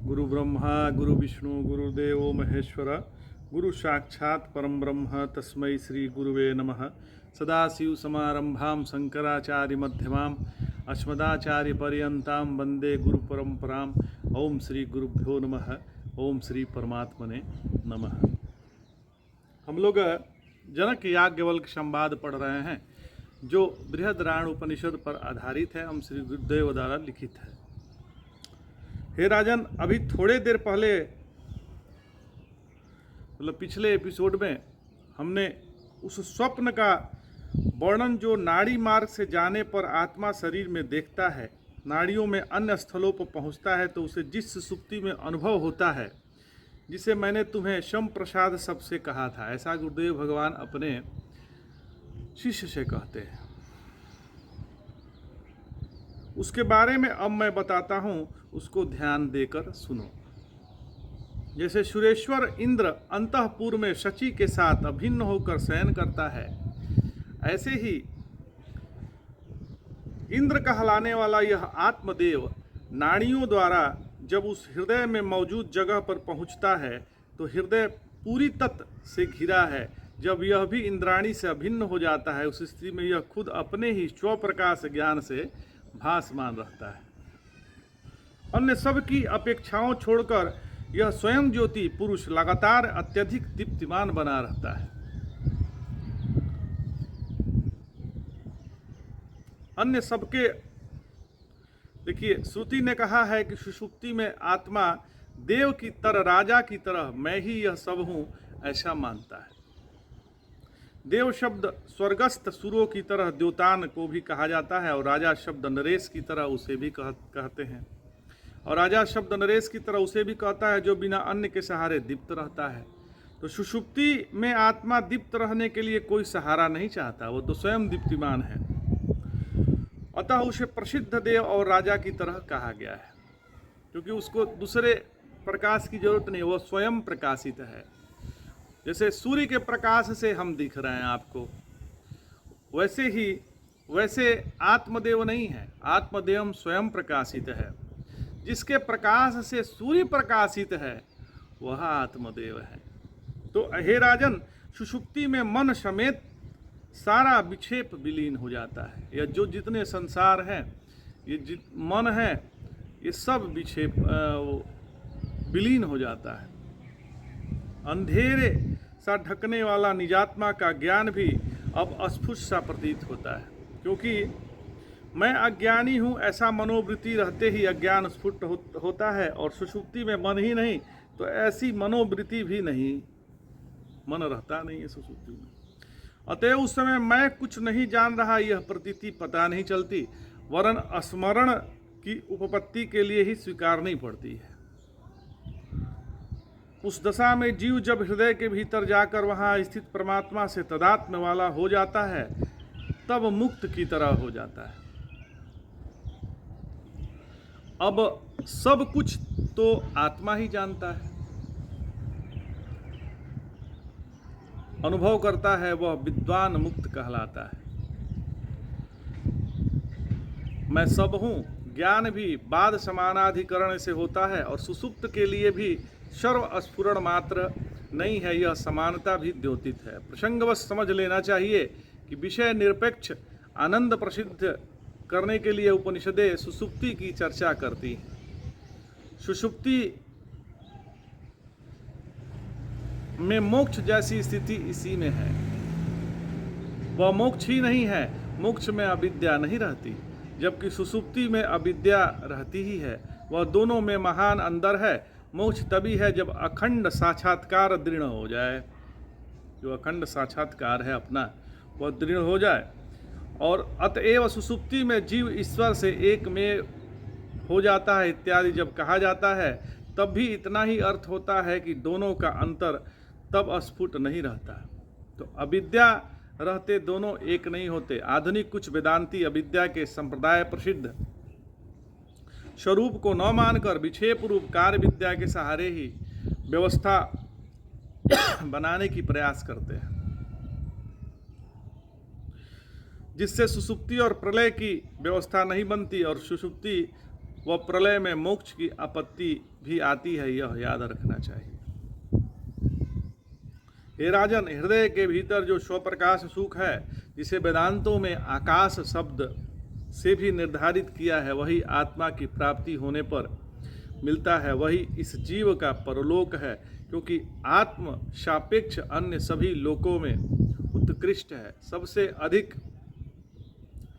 गुरु ब्रह्मा गुरु विष्णु गुरुदेव महेश्वर गुरु साक्षात् परम ब्रह्म तस्मै श्री गुरुवे नमः। सदाशिव समारंभां शंकराचार्य मध्यमाम् अस्मदाचार्य पर्यन्तां वंदे गुरु परंपराम्। ओम श्री गुरुभ्यो नमः। ओम श्री परमात्मने नमः। हम लोग जनक याज्ञवल्क संवाद पढ़ रहे हैं जो बृहदराण उपनिषद पर आधारित है, हम श्री गुरुदेव द्वारा लिखित है। हे राजन, अभी थोड़े देर पहले मतलब पिछले एपिसोड में हमने उस स्वप्न का वर्णन जो नाड़ी मार्ग से जाने पर आत्मा शरीर में देखता है, नाड़ियों में अन्य स्थलों पर पहुंचता है तो उसे जिस सुषुप्ति में अनुभव होता है, जिसे मैंने तुम्हें शम प्रसाद सबसे कहा था, ऐसा गुरुदेव भगवान अपने शिष्य से कहते हैं। उसके बारे में अब मैं बताता हूं, उसको ध्यान देकर सुनो। जैसे सुरेश्वर इंद्र अंतःपुर में शची के साथ अभिन्न होकर शयन करता है, ऐसे ही इंद्र कहलाने वाला यह आत्मदेव नाड़ियों द्वारा जब उस हृदय में मौजूद जगह पर पहुंचता है तो हृदय पूरी तत्व से घिरा है। जब यह भी इंद्राणी से अभिन्न हो जाता है, उस स्थिति में यह खुद अपने ही स्वप्रकाश ज्ञान से भासमान रहता है। अन्य सब की अपेक्षाओं छोड़कर यह स्वयं ज्योति पुरुष लगातार अत्यधिक दीप्तिमान बना रहता है। अन्य सबके, देखिए, श्रुति ने कहा है कि सुषुप्ति में आत्मा देव की तरह, राजा की तरह मैं ही यह सब हूं, ऐसा मानता है। देव शब्द स्वर्गस्थ सुरों की तरह द्योतान को भी कहा जाता है और राजा शब्द नरेश की तरह उसे भी कहते हैं। और राजा शब्द नरेश की तरह उसे भी कहता है जो बिना अन्न के सहारे दीप्त रहता है। तो सुषुप्ति में आत्मा दीप्त रहने के लिए कोई सहारा नहीं चाहता, वो तो स्वयं दीप्तिमान है। अतः उसे प्रसिद्ध देव और राजा की तरह कहा गया है, क्योंकि उसको दूसरे प्रकाश की जरूरत नहीं, वो स्वयं प्रकाशित है। जैसे सूर्य के प्रकाश से हम दिख रहे हैं आपको, वैसे आत्मदेव नहीं है, आत्मदेव स्वयं प्रकाशित है। जिसके प्रकाश से सूर्य प्रकाशित है वह आत्मदेव है। तो हे राजन, सुषुप्ति में मन समेत सारा विक्षेप विलीन हो जाता है। यह जो जितने संसार हैं, ये मन है, ये सब विक्षेप विलीन हो जाता है। अंधेरे सा ढकने वाला निजात्मा का ज्ञान भी अब अस्फुट सा प्रतीत होता है, क्योंकि मैं अज्ञानी हूँ ऐसा मनोवृत्ति रहते ही अज्ञान स्फुट होता है। और सुषुप्ति में मन ही नहीं तो ऐसी मनोवृत्ति भी नहीं, मन रहता नहीं है सुषुप्ति में। अतएव उस समय मैं कुछ नहीं जान रहा यह प्रतीति पता नहीं चलती, वरन स्मरण की उपपत्ति के लिए ही स्वीकारनी पड़ती है। उस दशा में जीव जब हृदय के भीतर जाकर वहाँ स्थित परमात्मा से तदात्म वाला हो जाता है, तब मुक्त की तरह हो जाता है। अब सब कुछ तो आत्मा ही जानता है, अनुभव करता है, वह विद्वान मुक्त कहलाता है। मैं सब हूँ ज्ञान भी बाद समानाधिकरण से होता है और सुसुप्त के लिए भी सर्व स्फुरण मात्र नहीं है, यह समानता भी द्योतित है। प्रसंगवश समझ लेना चाहिए कि विषय निरपेक्ष आनंद प्रसिद्ध करने के लिए उपनिषदें सुषुप्ति की चर्चा करती हैं। सुषुप्ति में मोक्ष जैसी स्थिति इसी में है। वह मोक्ष ही नहीं है, मोक्ष में अविद्या नहीं रहती, जबकि सुषुप्ति में अविद्या रहती ही है। वह दोनों में महान अंतर है। मोक्ष तभी है जब अखंड साक्षात्कार दृढ़ हो जाए, जो अखंड साक्षात्कार है अपना, वह दृढ़ हो जाए। और अतएव सुषुप्ति में जीव ईश्वर से एक में हो जाता है इत्यादि जब कहा जाता है, तब भी इतना ही अर्थ होता है कि दोनों का अंतर तब स्फुट नहीं रहता। तो अविद्या रहते दोनों एक नहीं होते। आधुनिक कुछ वेदांती अविद्या के संप्रदाय प्रसिद्ध स्वरूप को न मानकर विक्षेप रूप कार्य विद्या के सहारे ही व्यवस्था बनाने की प्रयास करते हैं, जिससे सुषुप्ति और प्रलय की व्यवस्था नहीं बनती और सुषुप्ति वह प्रलय में मोक्ष की आपत्ति भी आती है, यह याद रखना चाहिए। हे राजन, हृदय के भीतर जो स्वप्रकाश सुख है, जिसे वेदांतों में आकाश शब्द से भी निर्धारित किया है, वही आत्मा की प्राप्ति होने पर मिलता है, वही इस जीव का परलोक है, क्योंकि आत्म सापेक्ष अन्य सभी लोकों में उत्कृष्ट है। सबसे अधिक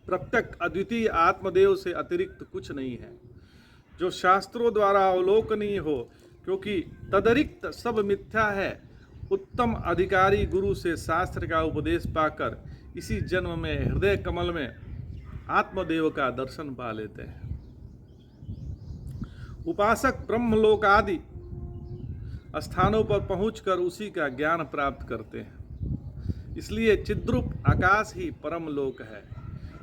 प्रत्यक्ष अद्वितीय आत्मदेव से अतिरिक्त कुछ नहीं है, जो शास्त्रों द्वारा अवलोकनीय हो, क्योंकि तदरिक्त सब मिथ्या है। उत्तम अधिकारी गुरु से शास्त्र का उपदेश पाकर इसी जन्म में हृदय कमल में आत्मदेव का दर्शन पा लेते हैं। उपासक ब्रह्मलोक आदि स्थानों पर पहुंचकर उसी का ज्ञान प्राप्त करते हैं। इसलिए चिद्रूप आकाश ही परम लोक है।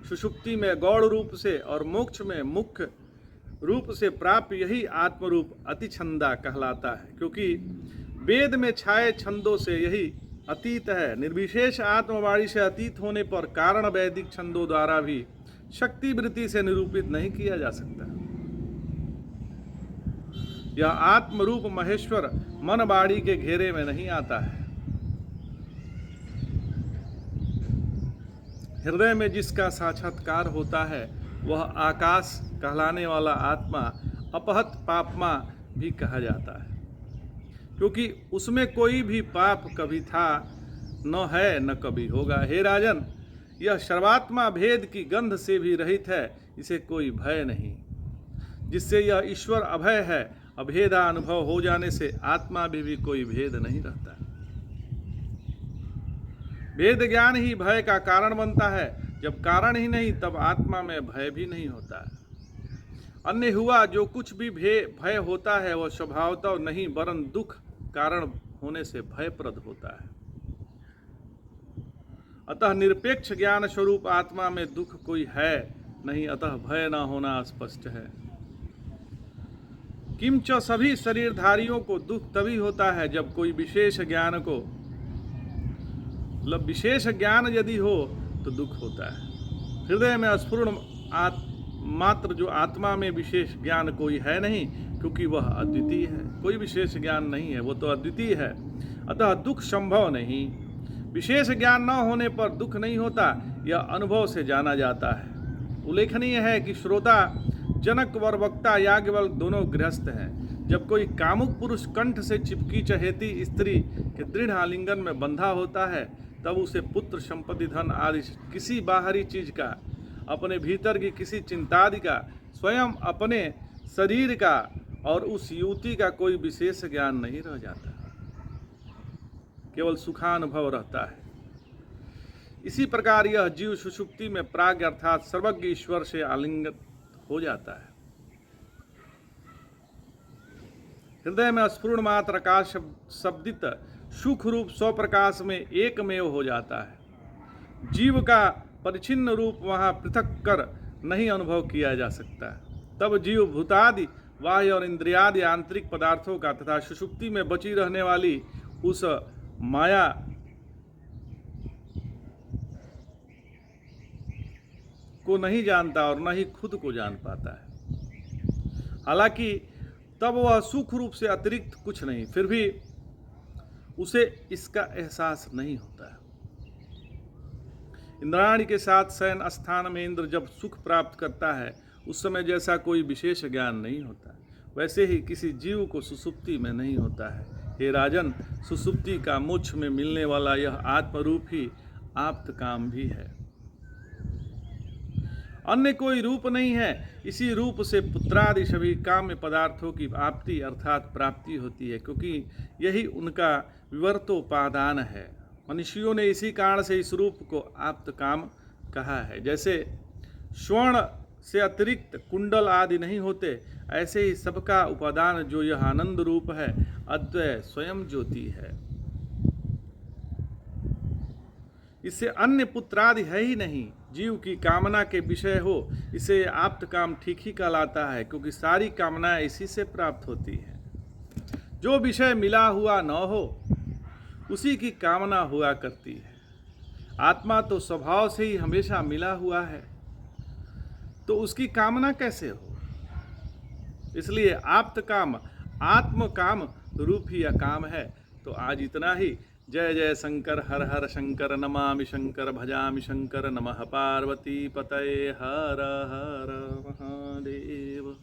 सुषुप्ति में गौड़ रूप से और मोक्ष में मुख्य रूप से प्राप्त यही आत्मरूप अतिछंदा कहलाता है, क्योंकि वेद में छाए छंदों से यही अतीत है। निर्विशेष आत्मवाणी से अतीत होने पर कारण वैदिक छंदों द्वारा भी शक्ति वृत्ति से निरूपित नहीं किया जा सकता। यह आत्मरूप महेश्वर मन बाड़ी के घेरे में नहीं आता है। हृदय में जिसका साक्षात्कार होता है वह आकाश कहलाने वाला आत्मा अपहत पापमा भी कहा जाता है, क्योंकि उसमें कोई भी पाप कभी था न है न कभी होगा। हे राजन, यह सर्वात्मा भेद की गंध से भी रहित है, इसे कोई भय नहीं। जिससे यह ईश्वर अभय है, अभेदा अनुभव हो जाने से आत्मा भी कोई भेद नहीं रहता। भेद ज्ञान ही भय का कारण बनता है। जब कारण ही नहीं तब आत्मा में भय भी नहीं होता। अन्य हुआ जो कुछ भी भय होता है वह स्वभावतः नहीं वरन दुख कारण होने से भयप्रद होता है। अतः निरपेक्ष ज्ञान स्वरूप आत्मा में दुख कोई है नहीं, अतः भय न होना स्पष्ट है। किंच सभी शरीरधारियों को दुख तभी होता है जब कोई विशेष ज्ञान को विशेष ज्ञान यदि हो तो दुख होता है। हृदय में स्फुरण मात्र जो आत्मा में विशेष ज्ञान कोई है नहीं, क्योंकि वह अद्वितीय है। कोई विशेष ज्ञान नहीं है, वो तो अद्वितीय है, अतः दुख संभव नहीं। विशेष ज्ञान न होने पर दुख नहीं होता, यह अनुभव से जाना जाता है। उल्लेखनीय है कि श्रोता जनक वर वक्ता याज्ञवल्क्य दोनों गृहस्थ हैं। जब कोई कामुक पुरुष कंठ से चिपकी चहेती स्त्री के दृढ़ आलिंगन में बंधा होता है, तब उसे पुत्र संपत्ति धन आदि किसी बाहरी चीज का, अपने भीतर की किसी चिंतादि का, स्वयं अपने शरीर का और उस युवती का कोई विशेष ज्ञान नहीं रह जाता, केवल सुखानुभव रहता है। इसी प्रकार यह जीव सुषुप्ति में प्राज्ञ अर्थात सर्वज्ञ ईश्वर से आलिंगित हो जाता है। हृदय में स्फुरण मात्र आकाश शब्दित सुख रूप स्वप्रकाश में एकमेव हो जाता है। जीव का परिचिन्न रूप वहां पृथक कर नहीं अनुभव किया जा सकता। तब जीव भूतादि बाह्य और इंद्रियादि आंतरिक पदार्थों का तथा सुषुप्ति में बची रहने वाली उस माया को नहीं जानता और न ही खुद को जान पाता है। हालांकि तब वह सुख रूप से अतिरिक्त कुछ नहीं, फिर भी उसे इसका एहसास नहीं होता है। इंद्राणी के साथ शयन स्थान में इंद्र जब सुख प्राप्त करता है, उस समय जैसा कोई विशेष ज्ञान नहीं होता, वैसे ही किसी जीव को सुसुप्ति में नहीं होता है। हे राजन, सुसुप्ति का मोक्ष में मिलने वाला यह आत्मरूप ही आप्त काम भी है, अन्य कोई रूप नहीं है। इसी रूप से पुत्रादि सभी काम्य पदार्थों की आप्ति अर्थात प्राप्ति होती है, क्योंकि यही उनका विवर्तोपादान है। मनुष्यों ने इसी कारण से इस रूप को आप्त काम कहा है। जैसे स्वर्ण से अतिरिक्त कुंडल आदि नहीं होते, ऐसे ही सबका उपादान जो यह आनंद रूप है, अद्वय स्वयं ज्योति है। इससे अन्य पुत्रादि है ही नहीं। जीव की कामना के विषय हो, इसे आप्त काम ठीक ही कहलाता है, क्योंकि सारी कामनाएं इसी से प्राप्त होती है। जो विषय मिला हुआ न हो उसी की कामना हुआ करती है। आत्मा तो स्वभाव से ही हमेशा मिला हुआ है, तो उसकी कामना कैसे हो? इसलिए आप्त काम आत्म काम रूप ही यह काम है। तो आज इतना ही। जय जय शंकर, हर हर शंकर, नमामि शंकर, भजामि शंकर, नमः पार्वती पतये, हर हर महादेव।